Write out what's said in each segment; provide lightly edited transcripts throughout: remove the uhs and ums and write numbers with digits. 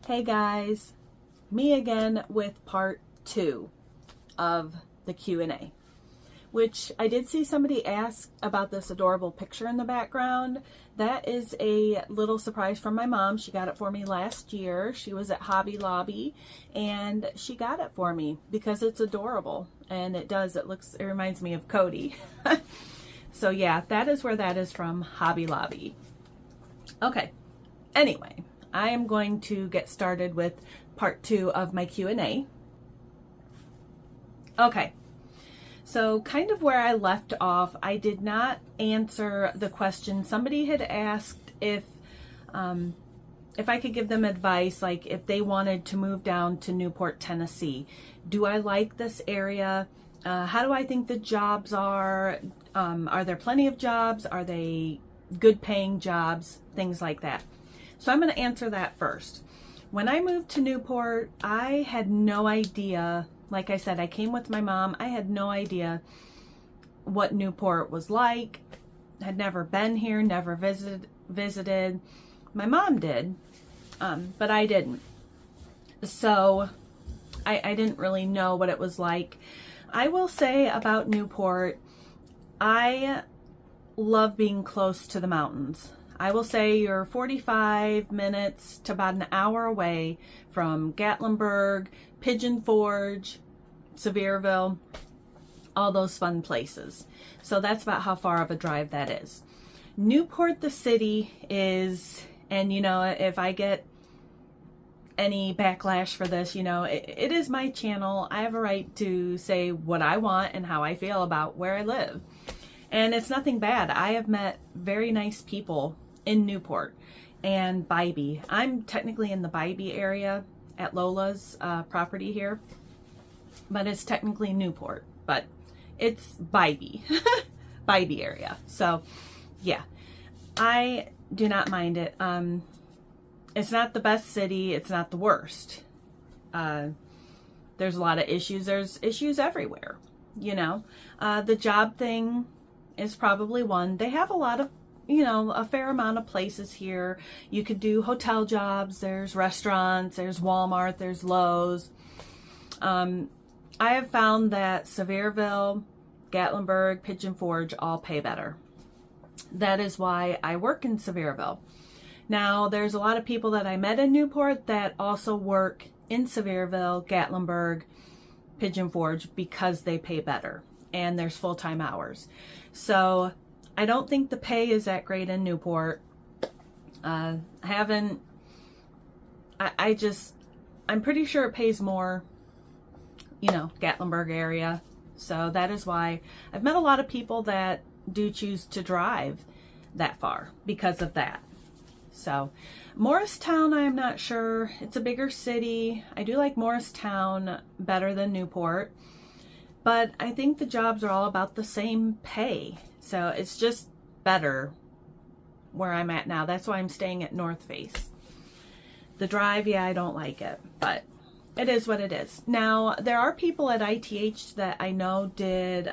Hey guys, me again with part 2 of the Q&A, which I did see somebody ask about this adorable picture in the background. That is a little surprise from my mom. She got it for me last year. She was at Hobby Lobby and she got it for me because it's adorable, and it reminds me of Cody. So yeah, that is where that is from, Hobby Lobby. Okay, anyway, I am going to get started with part 2 of my Q&A. Okay, so kind of where I left off, I did not answer the question. Somebody had asked if I could give them advice, like if they wanted to move down to Newport, Tennessee. Do I like this area? How do I think the jobs are? Are there plenty of jobs? Are they good paying jobs? Things like that. So I'm going to answer that first. When I moved to Newport, I had no idea. Like I said, I came with my mom. I had no idea what Newport was like. Had never been here, never visited. My mom did, but I didn't. So I didn't really know what it was like. I will say about Newport, I love being close to the mountains. I will say you're 45 minutes to about an hour away from Gatlinburg, Pigeon Forge, Sevierville, all those fun places. So that's about how far of a drive that is. Newport, the city, is, and you know, if I get any backlash for this, you know, it is my channel. I have a right to say what I want and how I feel about where I live. And it's nothing bad. I have met very nice people in Newport and Bybee. I'm technically in the Bybee area at Lola's property here, but it's technically Newport, but it's Bybee, Bybee area. So yeah, I do not mind it. It's not the best city. It's not the worst. There's a lot of issues. There's issues everywhere, you know. The job thing is probably one. They have a lot of, you know, a fair amount of places here. You could do hotel jobs. There's restaurants. There's Walmart. There's Lowe's. I have found that Sevierville, Gatlinburg, Pigeon Forge all pay better. That is why I work in Sevierville. Now, there's a lot of people that I met in Newport that also work in Sevierville, Gatlinburg, Pigeon Forge because they pay better and there's full-time hours. So I don't think the pay is that great in Newport. I'm pretty sure it pays more, you know, Gatlinburg area. So that is why I've met a lot of people that do choose to drive that far because of that. So Morristown, I am not sure. It's a bigger city. I do like Morristown better than Newport, but I think the jobs are all about the same pay. So it's just better where I'm at now. That's why I'm staying at North Face. The drive, yeah, I don't like it, but it is what it is. Now, there are people at ITH that I know did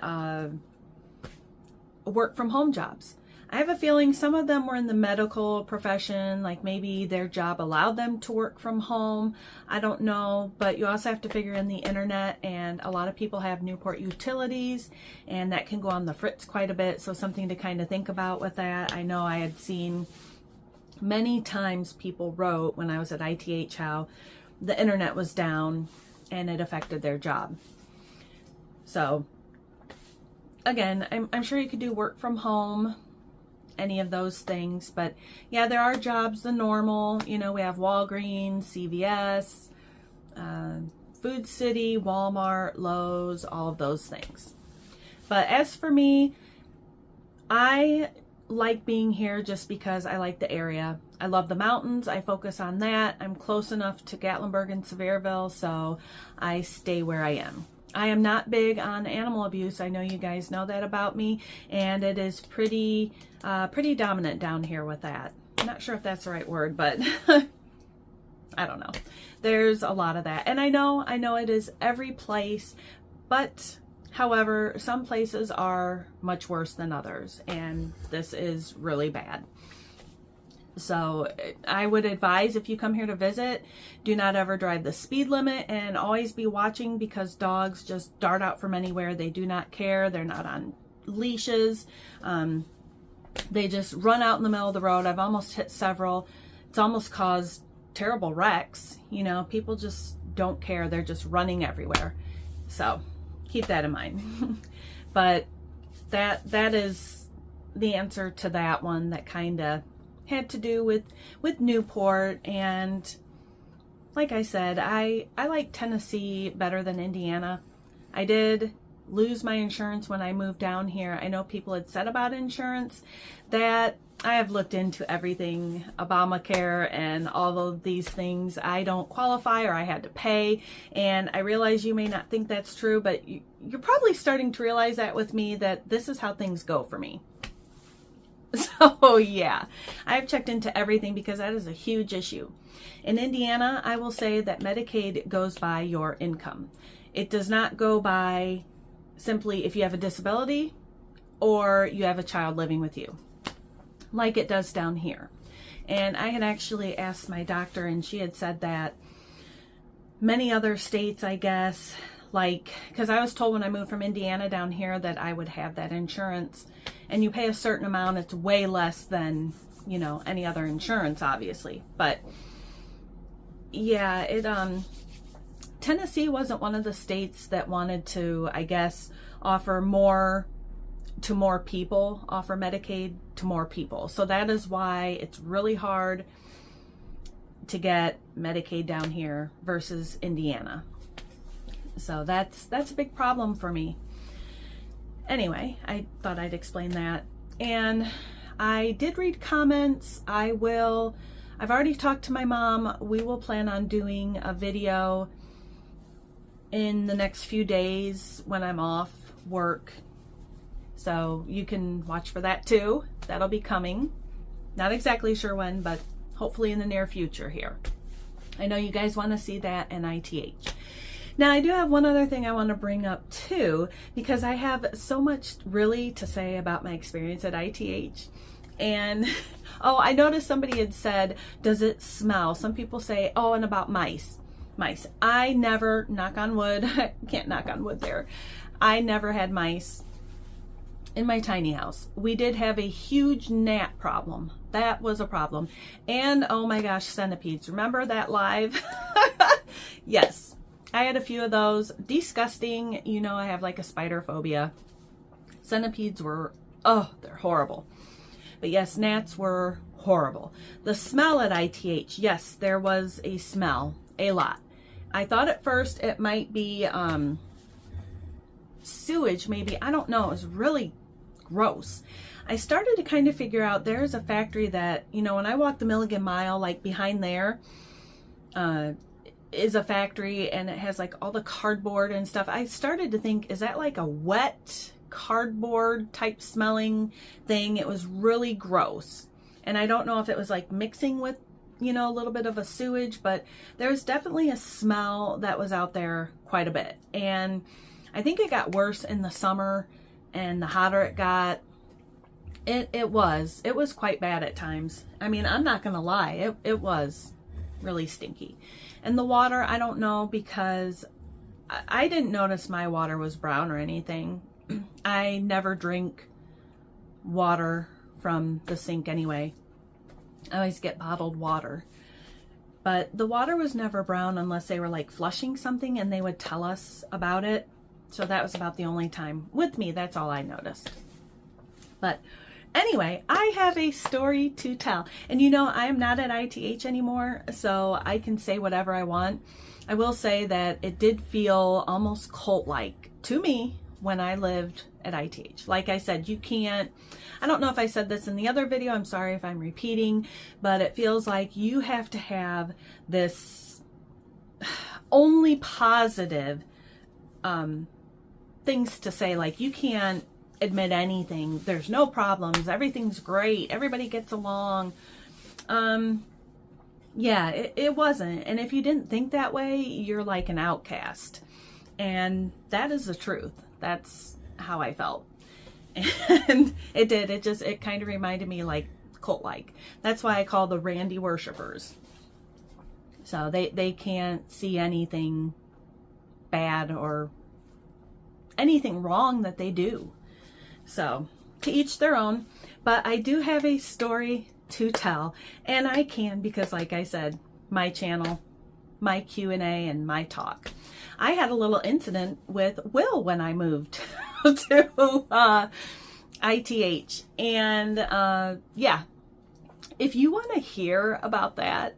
work from home jobs. I have a feeling some of them were in the medical profession, like maybe their job allowed them to work from home. I don't know, but you also have to figure in the internet, and a lot of people have Newport utilities, and that can go on the fritz quite a bit, so something to kind of think about with that. I know I had seen many times people wrote when I was at ITH how the internet was down and it affected their job. So again, I'm sure you could do work from home, any of those things, but yeah, there are jobs, the normal, you know, we have Walgreens, CVS, Food City, Walmart, Lowe's, all of those things. But as for me, I like being here just because I like the area. I love the mountains. I focus on that. I'm close enough to Gatlinburg and Sevierville, so I stay where I am. I am not big on animal abuse. I know you guys know that about me, and it is pretty dominant down here with that. I'm not sure if that's the right word, but I don't know. There's a lot of that, and I know it is every place, but however, some places are much worse than others, and this is really bad. So I would advise, if you come here to visit, do not ever drive the speed limit, and always be watching, because dogs just dart out from anywhere. They do not care. They're not on leashes. They just run out in the middle of the road. I've almost hit several. It's almost caused terrible wrecks. You know, people just don't care. They're just running everywhere. So keep that in mind. But that is the answer to that one. That kind of had to do with Newport. And like I said, I like Tennessee better than Indiana. I did lose my insurance when I moved down here. I know people had said about insurance that I have looked into everything, Obamacare and all of these things. I don't qualify, or I had to pay. And I realize you may not think that's true, but you're probably starting to realize that with me, that this is how things go for me. So yeah, I've checked into everything, because that is a huge issue. In Indiana, I will say that Medicaid goes by your income. It does not go by simply if you have a disability or you have a child living with you, like it does down here. And I had actually asked my doctor, and she had said that many other states, I guess, like, because I was told when I moved from Indiana down here that I would have that insurance, and you pay a certain amount. It's way less than, you know, any other insurance, obviously. But yeah, Tennessee wasn't one of the states that wanted to, I guess, offer more to more people, offer Medicaid to more people. So that is why it's really hard to get Medicaid down here versus Indiana. So that's a big problem for me. Anyway, I thought I'd explain that. And I did read comments. I've already talked to my mom. We will plan on doing a video in the next few days when I'm off work. So you can watch for that too. That'll be coming. Not exactly sure when, but hopefully in the near future here. I know you guys want to see that and ITH. Now, I do have one other thing I want to bring up too, because I have so much really to say about my experience at ITH. And oh, I noticed somebody had said, does it smell? Some people say, oh, and about mice. I never, knock on wood, I can't knock on wood there. I never had mice in my tiny house. We did have a huge gnat problem. That was a problem. And oh my gosh, centipedes. Remember that live? Yes, I had a few of those. Disgusting. You know, I have like a spider phobia. Centipedes were, oh, they're horrible. But yes, gnats were horrible. The smell at ITH, yes, there was a smell, a lot. I thought at first it might be sewage, maybe. I don't know. It was really gross. I started to kind of figure out there's a factory that, you know, when I walk the Milligan Mile, like behind there is a factory, and it has like all the cardboard and stuff. I started to think, is that like a wet cardboard type smelling thing? It was really gross. And I don't know if it was like mixing with, you know, a little bit of a sewage, but there was definitely a smell that was out there quite a bit. And I think it got worse in the summer, and the hotter it got, it was quite bad at times. I mean, I'm not gonna lie, it was really stinky. And the water, I don't know, because I didn't notice my water was brown or anything. I never drink water from the sink anyway. I always get bottled water. But the water was never brown unless they were like flushing something and they would tell us about it. So that was about the only time with me. That's all I noticed. But anyway, I have a story to tell. And you know, I am not at ITH anymore, so I can say whatever I want. I will say that it did feel almost cult-like to me when I lived at ITH. Like I said, you can't, I don't know if I said this in the other video, I'm sorry if I'm repeating, but it feels like you have to have this only positive things to say. Like, you can't admit anything. There's no problems. Everything's great. Everybody gets along. Yeah, it wasn't. And if you didn't think that way, you're like an outcast. And that is the truth. That's how I felt. And it kind of reminded me like cult-like. That's why I call the Randy worshipers. So they can't see anything bad or anything wrong that they do. So to each their own. But I do have a story to tell, and I can because, like I said, my channel, my Q&A, and my talk. I had a little incident with Will when I moved to ITH, and yeah, if you want to hear about that,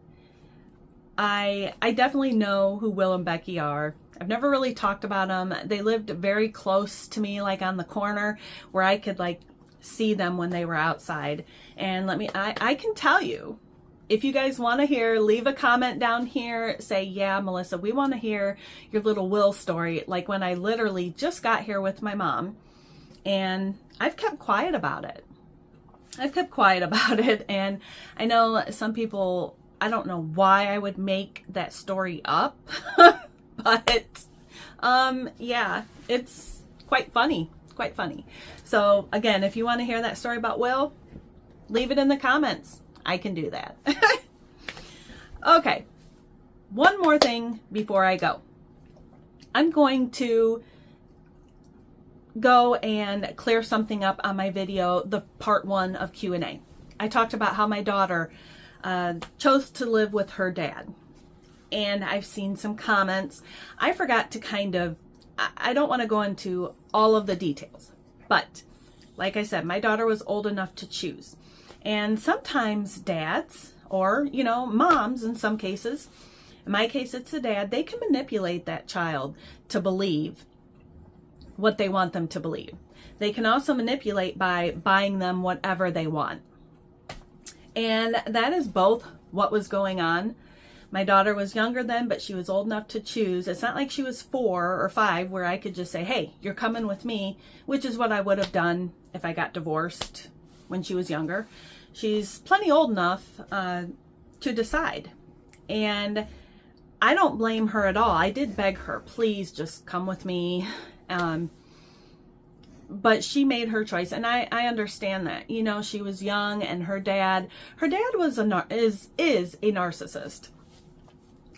I definitely know who Will and Becky are. I've never really talked about them. They lived very close to me, like on the corner where I could like see them when they were outside. And I can tell you, if you guys want to hear, leave a comment down here. Say, yeah, Melissa, we want to hear your little Will story. Like when I literally just got here with my mom, and I've kept quiet about it. And I know some people, I don't know why I would make that story up, but yeah, it's quite funny. So again, if you want to hear that story about Will, leave it in the comments. I can do that. Okay, one more thing before I go. I'm going to go and clear something up on my video, the part 1 of Q&A. I talked about how my daughter chose to live with her dad. And I've seen some comments. I forgot to I don't want to go into all of the details. But like I said, my daughter was old enough to choose. And sometimes dads, or, you know, moms in some cases, in my case it's the dad, they can manipulate that child to believe what they want them to believe. They can also manipulate by buying them whatever they want. And that is both what was going on. My daughter was younger then, but she was old enough to choose. It's not like she was 4 or 5 where I could just say, hey, you're coming with me, which is what I would have done if I got divorced when she was younger. She's plenty old enough to decide. And I don't blame her at all. I did beg her, please just come with me. But she made her choice, and I understand that. You know, she was young, and her dad was is a narcissist.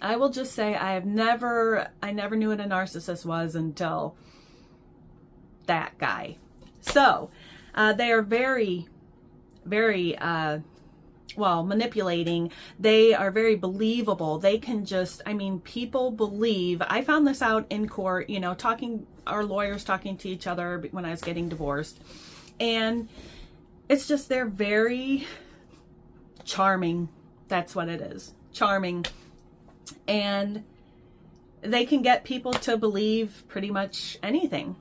I will just say I never knew what a narcissist was until that guy. So they are very, very manipulating. They are very believable. They can just, people believe. I found this out in court, you know, our lawyers talking to each other when I was getting divorced. And it's just, they're very charming. That's what it is. Charming. And they can get people to believe pretty much anything.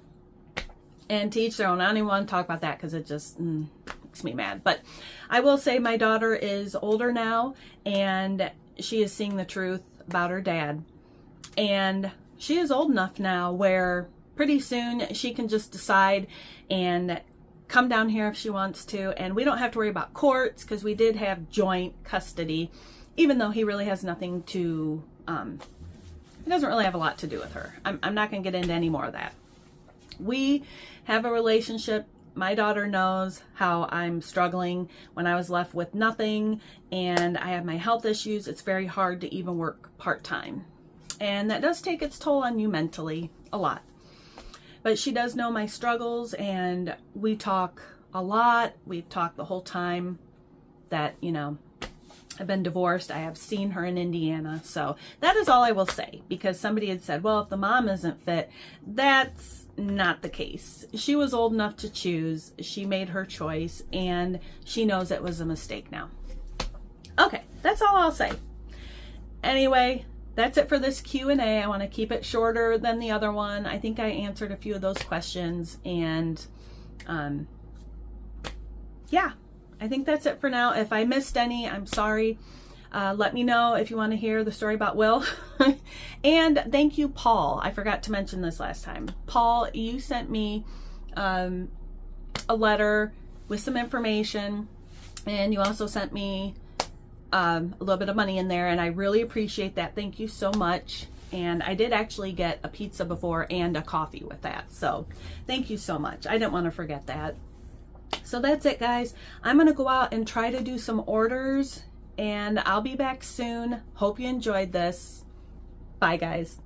And to each their own. I don't even want to talk about that because it just makes me mad. But I will say my daughter is older now, and she is seeing the truth about her dad. And she is old enough now where pretty soon she can just decide and come down here if she wants to. And we don't have to worry about courts because we did have joint custody, even though he really has nothing to, he doesn't really have a lot to do with her. I'm not going to get into any more of that. We have a relationship. My daughter knows how I'm struggling when I was left with nothing, and I have my health issues. It's very hard to even work part-time. And that does take its toll on you mentally, a lot. But she does know my struggles, and we talk a lot. We've talked the whole time that, you know, I've been divorced. I have seen her in Indiana. So that is all I will say, because somebody had said, well, if the mom isn't fit, that's not the case. She was old enough to choose. She made her choice, and she knows it was a mistake now. Okay, that's all I'll say. Anyway, that's it for this Q&A. I want to keep it shorter than the other one. I think I answered a few of those questions, and yeah, I think that's it for now. If I missed any, I'm sorry. Let me know if you want to hear the story about Will. And thank you, Paul. I forgot to mention this last time. Paul, you sent me a letter with some information, and you also sent me a little bit of money in there, and I really appreciate that. Thank you so much. And I did actually get a pizza before and a coffee with that. So thank you so much. I didn't want to forget that. So that's it, guys. I'm going to go out and try to do some orders, and I'll be back soon. Hope you enjoyed this. Bye, guys.